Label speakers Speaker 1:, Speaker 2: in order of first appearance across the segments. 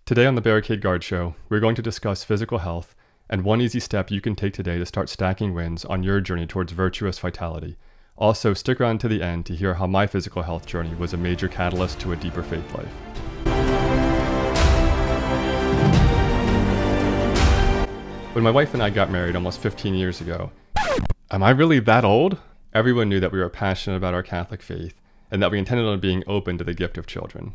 Speaker 1: Today on the Barricade Guard Show, we're going to discuss physical health and one easy step you can take today to start stacking wins on your journey towards virtuous vitality. Also, stick around to the end to hear how my physical health journey was a major catalyst to a deeper faith life. When my wife and I got married almost 15 years ago, am I really that old? Everyone knew that we were passionate about our Catholic faith and that we intended on being open to the gift of children.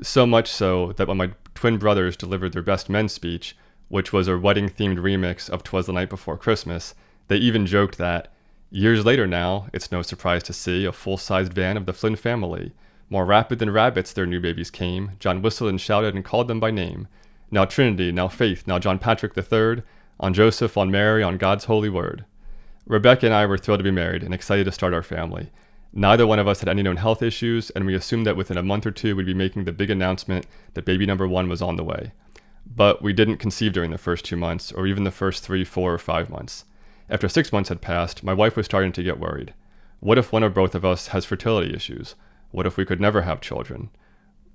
Speaker 1: So much so that when my twin brothers delivered their best men speech, which was a wedding-themed remix of 'Twas the Night Before Christmas, they even joked that, years later now, it's no surprise to see a full-sized van of the Flynn family. More rapid than rabbits their new babies came. John whistled and shouted and called them by name. Now Trinity, now Faith, now John Patrick III, on Joseph, on Mary, on God's holy word. Rebecca and I were thrilled to be married and excited to start our family. Neither one of us had any known health issues, and we assumed that within a month or two we'd be making the big announcement that baby number 1 was on the way. But we didn't conceive during the first 2 months, or even the first 3, 4, or 5 months. After 6 months had passed, my wife was starting to get worried. What if one or both of us has fertility issues? What if we could never have children?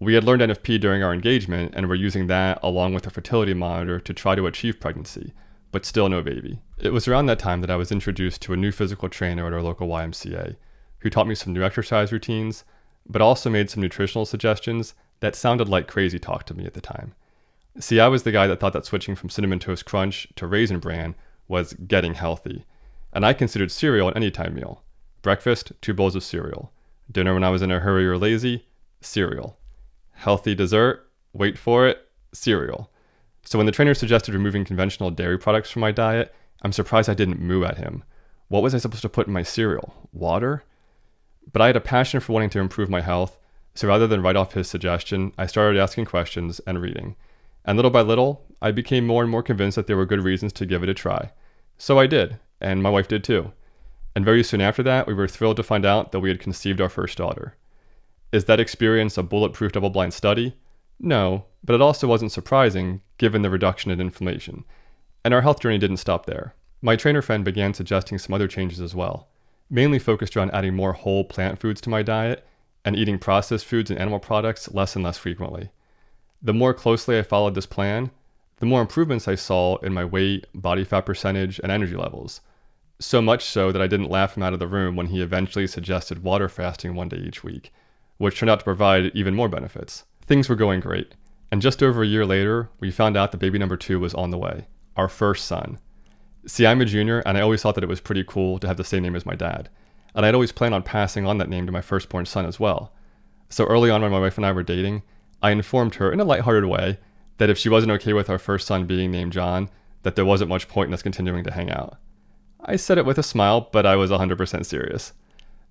Speaker 1: We had learned NFP during our engagement, and were using that along with a fertility monitor to try to achieve pregnancy, but still no baby. It was around that time that I was introduced to a new physical trainer at our local YMCA, who taught me some new exercise routines, but also made some nutritional suggestions that sounded like crazy talk to me at the time. See, I was the guy that thought that switching from Cinnamon Toast Crunch to Raisin Bran was getting healthy, and I considered cereal an anytime meal. Breakfast, 2 bowls of cereal. Dinner when I was in a hurry or lazy, cereal. Healthy dessert, wait for it, cereal. So when the trainer suggested removing conventional dairy products from my diet, I'm surprised I didn't moo at him. What was I supposed to put in my cereal? Water? But I had a passion for wanting to improve my health, so rather than write off his suggestion, I started asking questions and reading. And little by little, I became more and more convinced that there were good reasons to give it a try. So I did, and my wife did too. And very soon after that, we were thrilled to find out that we had conceived our first daughter. Is that experience a bulletproof double-blind study? No, but it also wasn't surprising given the reduction in inflammation. And our health journey didn't stop there. My trainer friend began suggesting some other changes as well, mainly focused around adding more whole plant foods to my diet and eating processed foods and animal products less and less frequently. The more closely I followed this plan, the more improvements I saw in my weight, body fat percentage, and energy levels. So much so that I didn't laugh him out of the room when he eventually suggested water fasting 1 day each week, which turned out to provide even more benefits. Things were going great, and just over a year later, we found out that baby number 2 was on the way, our first son. See, I'm a junior, and I always thought that it was pretty cool to have the same name as my dad, and I'd always planned on passing on that name to my firstborn son as well. So early on when my wife and I were dating, I informed her in a lighthearted way that if she wasn't okay with our first son being named John, that there wasn't much point in us continuing to hang out. I said it with a smile, but I was 100% serious.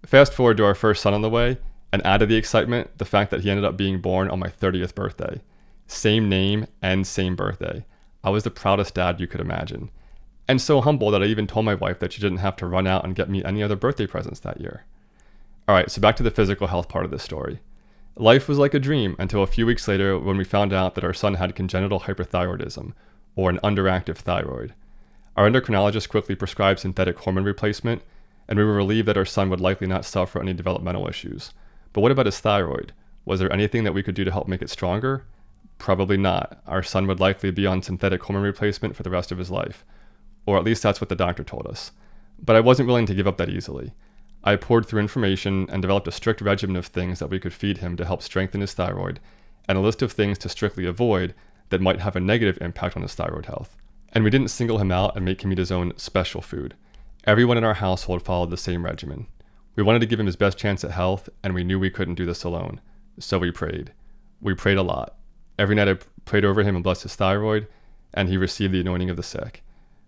Speaker 1: Fast forward to our first son on the way, and added the excitement, the fact that he ended up being born on my 30th birthday. Same name and same birthday. I was the proudest dad you could imagine. And so humble that I even told my wife that she didn't have to run out and get me any other birthday presents that year. Alright, so back to the physical health part of this story. Life was like a dream until a few weeks later when we found out that our son had congenital hyperthyroidism, or an underactive thyroid. Our endocrinologist quickly prescribed synthetic hormone replacement, and we were relieved that our son would likely not suffer any developmental issues. But what about his thyroid? Was there anything that we could do to help make it stronger? Probably not. Our son would likely be on synthetic hormone replacement for the rest of his life. Or at least that's what the doctor told us. But I wasn't willing to give up that easily. I poured through information and developed a strict regimen of things that we could feed him to help strengthen his thyroid, and a list of things to strictly avoid that might have a negative impact on his thyroid health. And we didn't single him out and make him eat his own special food. Everyone in our household followed the same regimen. We wanted to give him his best chance at health, and we knew we couldn't do this alone. So we prayed. We prayed a lot. Every night I prayed over him and blessed his thyroid, and he received the anointing of the sick.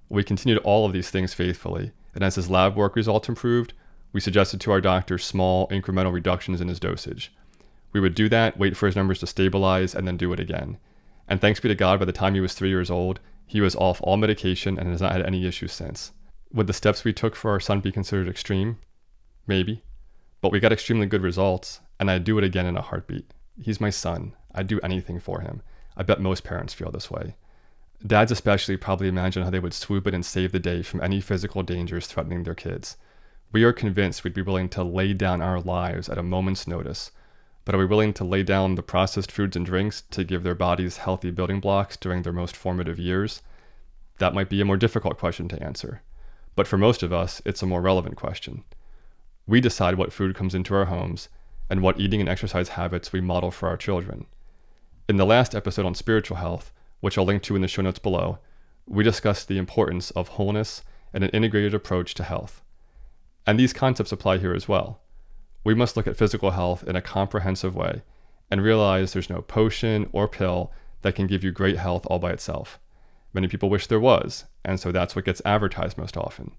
Speaker 1: We continued all of these things faithfully, and as his lab work results improved, we suggested to our doctor small, incremental reductions in his dosage. We would do that, wait for his numbers to stabilize, and then do it again. And thanks be to God, by the time he was 3 years old, he was off all medication and has not had any issues since. Would the steps we took for our son be considered extreme? Maybe. But we got extremely good results, and I'd do it again in a heartbeat. He's my son. I'd do anything for him. I bet most parents feel this way. Dads especially probably imagine how they would swoop in and save the day from any physical dangers threatening their kids. We are convinced we'd be willing to lay down our lives at a moment's notice, but are we willing to lay down the processed foods and drinks to give their bodies healthy building blocks during their most formative years? That might be a more difficult question to answer. But for most of us, it's a more relevant question. We decide what food comes into our homes and what eating and exercise habits we model for our children. In the last episode on spiritual health, which I'll link to in the show notes below, we discussed the importance of wholeness and an integrated approach to health. And these concepts apply here as well. We must look at physical health in a comprehensive way and realize there's no potion or pill that can give you great health all by itself. Many people wish there was, and so that's what gets advertised most often.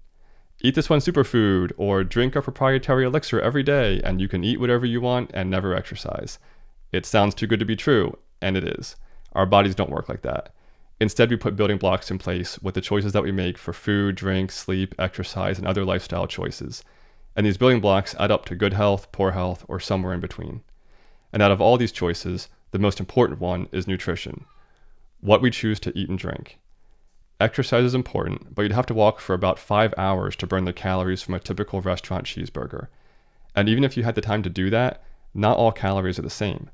Speaker 1: Eat this one superfood, or drink a proprietary elixir every day, and you can eat whatever you want and never exercise. It sounds too good to be true, and it is. Our bodies don't work like that. Instead, we put building blocks in place with the choices that we make for food, drink, sleep, exercise, and other lifestyle choices. And these building blocks add up to good health, poor health, or somewhere in between. And out of all these choices, the most important one is nutrition. What we choose to eat and drink. Exercise is important, but you'd have to walk for about 5 hours to burn the calories from a typical restaurant cheeseburger. And even if you had the time to do that, not all calories are the same.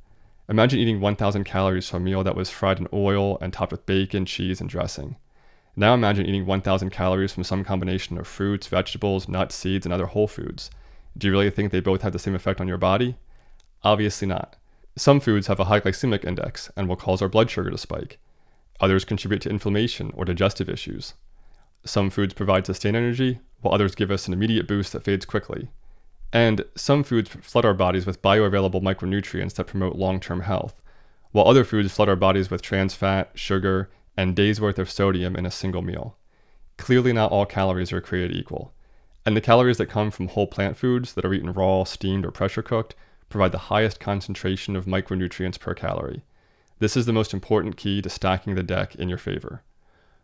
Speaker 1: Imagine eating 1,000 calories from a meal that was fried in oil and topped with bacon, cheese, and dressing. Now imagine eating 1,000 calories from some combination of fruits, vegetables, nuts, seeds, and other whole foods. Do you really think they both have the same effect on your body? Obviously not. Some foods have a high glycemic index and will cause our blood sugar to spike. Others contribute to inflammation or digestive issues. Some foods provide sustained energy, while others give us an immediate boost that fades quickly. And some foods flood our bodies with bioavailable micronutrients that promote long-term health, while other foods flood our bodies with trans fat, sugar, and days' worth of sodium in a single meal. Clearly not all calories are created equal. And the calories that come from whole plant foods that are eaten raw, steamed, or pressure cooked provide the highest concentration of micronutrients per calorie. This is the most important key to stacking the deck in your favor.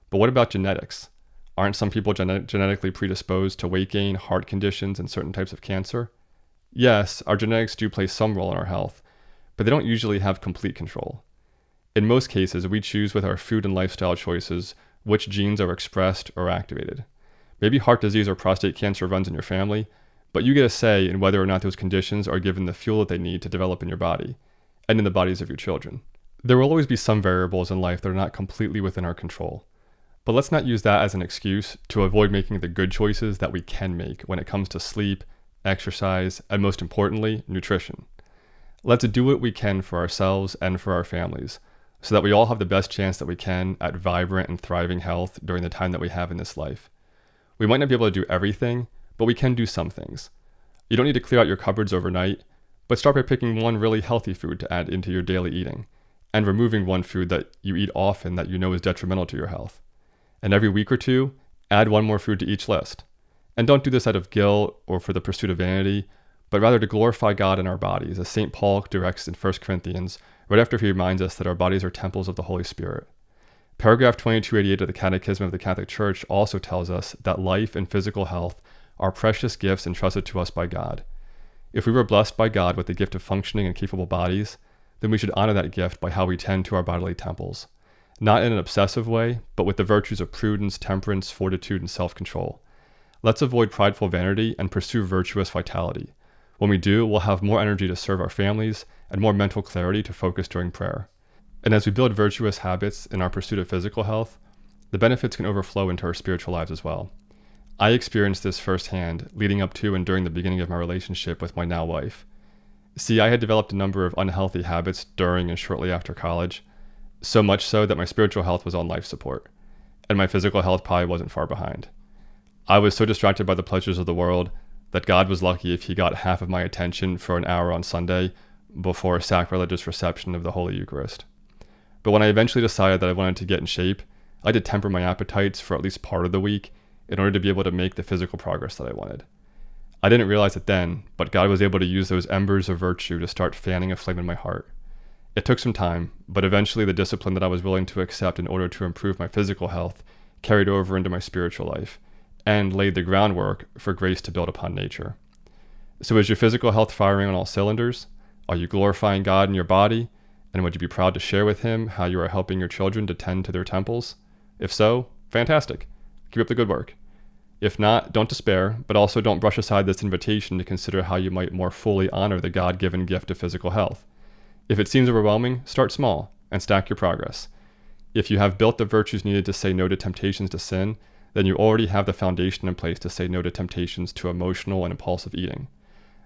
Speaker 1: But what about genetics? Aren't some people genetically predisposed to weight gain, heart conditions, and certain types of cancer? Yes, our genetics do play some role in our health, but they don't usually have complete control. In most cases, we choose with our food and lifestyle choices which genes are expressed or activated. Maybe heart disease or prostate cancer runs in your family, but you get a say in whether or not those conditions are given the fuel that they need to develop in your body, and in the bodies of your children. There will always be some variables in life that are not completely within our control. But let's not use that as an excuse to avoid making the good choices that we can make when it comes to sleep, exercise, and most importantly, nutrition. Let's do what we can for ourselves and for our families, so that we all have the best chance that we can at vibrant and thriving health during the time that we have in this life. We might not be able to do everything, but we can do some things. You don't need to clear out your cupboards overnight, but start by picking one really healthy food to add into your daily eating, and removing one food that you eat often that you know is detrimental to your health. And every week or two, add one more food to each list. And don't do this out of guilt or for the pursuit of vanity, but rather to glorify God in our bodies, as St. Paul directs in 1 Corinthians, right after he reminds us that our bodies are temples of the Holy Spirit. Paragraph 2288 of the Catechism of the Catholic Church also tells us that life and physical health are precious gifts entrusted to us by God. If we were blessed by God with the gift of functioning and capable bodies, then we should honor that gift by how we tend to our bodily temples. Not in an obsessive way, but with the virtues of prudence, temperance, fortitude, and self-control. Let's avoid prideful vanity and pursue virtuous vitality. When we do, we'll have more energy to serve our families and more mental clarity to focus during prayer. And as we build virtuous habits in our pursuit of physical health, the benefits can overflow into our spiritual lives as well. I experienced this firsthand leading up to and during the beginning of my relationship with my now wife. See, I had developed a number of unhealthy habits during and shortly after college, so much so that my spiritual health was on life support, and my physical health probably wasn't far behind. I was so distracted by the pleasures of the world that God was lucky if he got half of my attention for an hour on Sunday before a sacrilegious reception of the Holy Eucharist. But when I eventually decided that I wanted to get in shape, I had to temper my appetites for at least part of the week in order to be able to make the physical progress that I wanted. I didn't realize it then, but God was able to use those embers of virtue to start fanning a flame in my heart. It took some time, but eventually the discipline that I was willing to accept in order to improve my physical health carried over into my spiritual life, and laid the groundwork for grace to build upon nature. So is your physical health firing on all cylinders? Are you glorifying God in your body? And would you be proud to share with him how you are helping your children to tend to their temples? If so, fantastic. Keep up the good work. If not, don't despair, but also don't brush aside this invitation to consider how you might more fully honor the God-given gift of physical health. If it seems overwhelming, start small and stack your progress. If you have built the virtues needed to say no to temptations to sin, then you already have the foundation in place to say no to temptations to emotional and impulsive eating.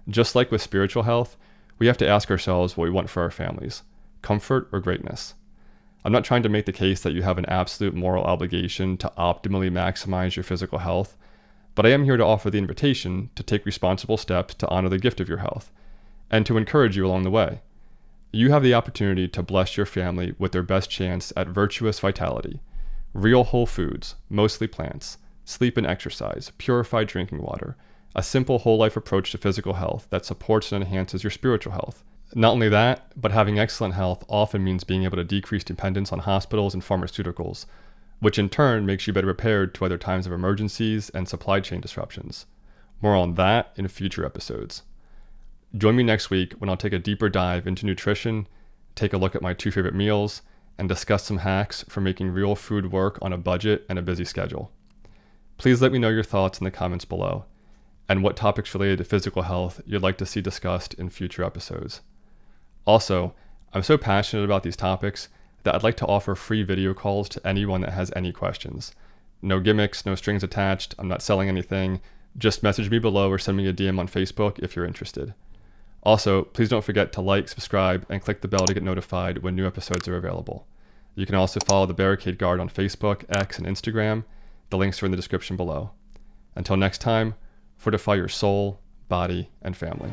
Speaker 1: Just like with spiritual health, we have to ask ourselves what we want for our families: comfort or greatness. I'm not trying to make the case that you have an absolute moral obligation to optimally maximize your physical health, but I am here to offer the invitation to take responsible steps to honor the gift of your health, and to encourage you along the way. You have the opportunity to bless your family with their best chance at virtuous vitality: real whole foods, mostly plants, sleep and exercise, purified drinking water, a simple whole life approach to physical health that supports and enhances your spiritual health. Not only that, but having excellent health often means being able to decrease dependence on hospitals and pharmaceuticals, which in turn makes you better prepared to weather times of emergencies and supply chain disruptions. More on that in future episodes. Join me next week when I'll take a deeper dive into nutrition, take a look at my 2 favorite meals, and discuss some hacks for making real food work on a budget and a busy schedule. Please let me know your thoughts in the comments below, and what topics related to physical health you'd like to see discussed in future episodes. Also, I'm so passionate about these topics that I'd like to offer free video calls to anyone that has any questions. No gimmicks, no strings attached, I'm not selling anything. Just message me below or send me a DM on Facebook if you're interested. Also, please don't forget to like, subscribe, and click the bell to get notified when new episodes are available. You can also follow the Barricade Guard on Facebook, X, and Instagram. The links are in the description below. Until next time, fortify your soul, body, and family.